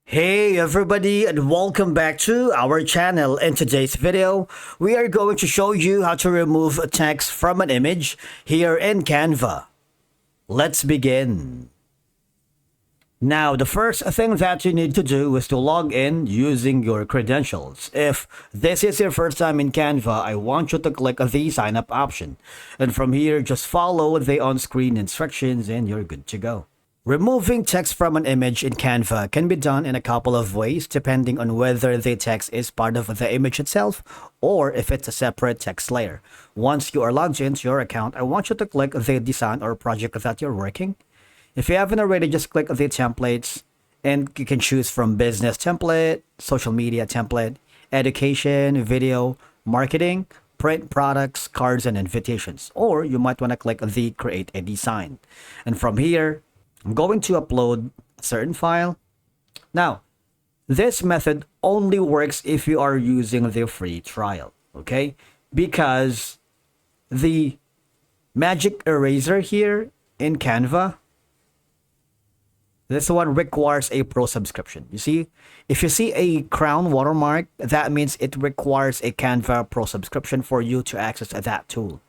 Hey everybody, and welcome back to our channel. In today's video, we are going to show you how to remove text from an image here in Canva. Let's begin. Now, the first thing that you need to do is to log in using your credentials. If this is your first time in Canva, I want you to click the sign up option. And from here, just follow the on-screen instructions and you're good to go. Removing text from an image in Canva can be done in a couple of ways depending on whether the text is part of the image itself or if it's a separate text layer. Once you are logged into your account, I want you to click the design or project that you're working. If you haven't already, just click the templates and you can choose from business template, social media template, education, video, marketing, print products, cards, and invitations. Or you might want to click the create a design. And from here, I'm going to upload a certain file. Now, this method only works if you are using the free trial, okay? Because the magic eraser here in Canva, this one requires a pro subscription. You see, if you see a crown watermark, that means it requires a Canva pro subscription for you to access that tool.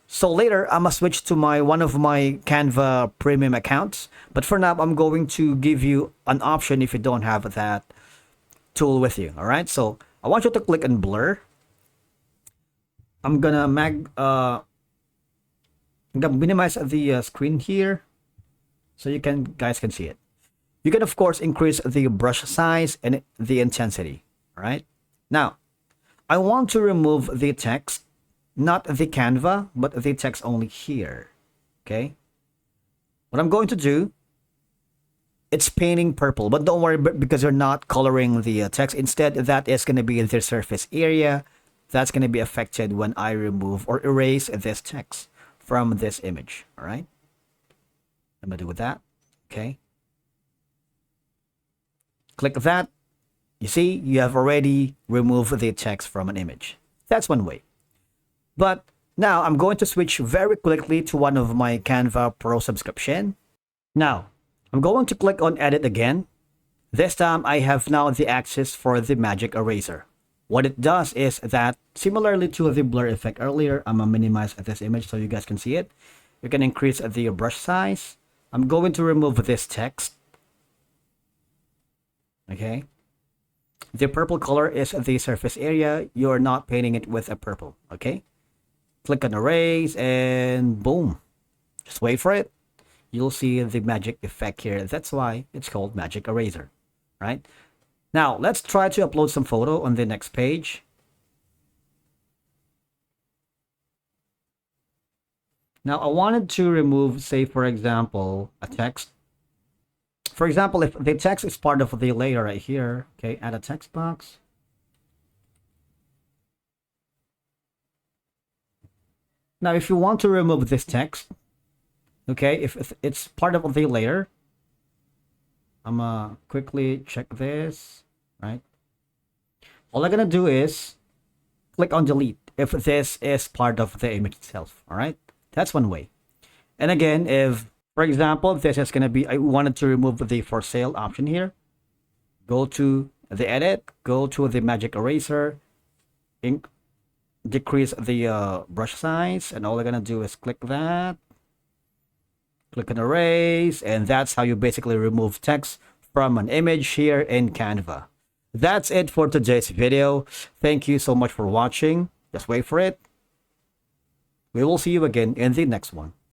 So later, I'm gonna switch to one of my Canva premium accounts. But for now, I'm going to give you an option if you don't have that tool with you. All right. So I want you to click on blur. I'm gonna minimize the screen here, so you guys can see it. You can of course increase the brush size and the intensity. All right. Now, I want to remove the text. Not the Canva, but the text only here. Okay. What I'm going to do, it's painting purple, but don't worry because you're not coloring the text. Instead, that is going to be the surface area that's going to be affected when I remove or erase this text from this image. All right. I'm going to do with that. Okay. Click that. You see, you have already removed the text from an image. That's one way. But now I'm going to switch very quickly to one of my Canva Pro subscription. Now, I'm going to click on edit again. This time I have now the access for the magic eraser. What it does is that similarly to the blur effect earlier, I'm going to minimize this image so you guys can see it. You can increase the brush size. I'm going to remove this text. Okay. The purple color is the surface area. You're not painting it with a purple. Okay. Click on erase and boom. Just wait for it. You'll see the magic effect here. That's why it's called magic eraser, right? Now, let's try to upload some photo on the next page. Now, I wanted to remove, say, for example, a text. For example, if the text is part of the layer right here, okay, add a text box. Now, if you want to remove this text, okay, if it's part of the layer, I'm gonna quickly check this, right? All I'm gonna do is click on delete if this is part of the image itself, all right? That's one way. And again, if, for example, this is gonna be, I wanted to remove the for sale option here, go to the edit, go to the magic eraser, decrease the brush size, and all I'm gonna do is click that, click on erase, and that's how you basically remove text from an image here in Canva. That's it for today's video. Thank you so much for watching. Just wait for it. We will see you again in the next one.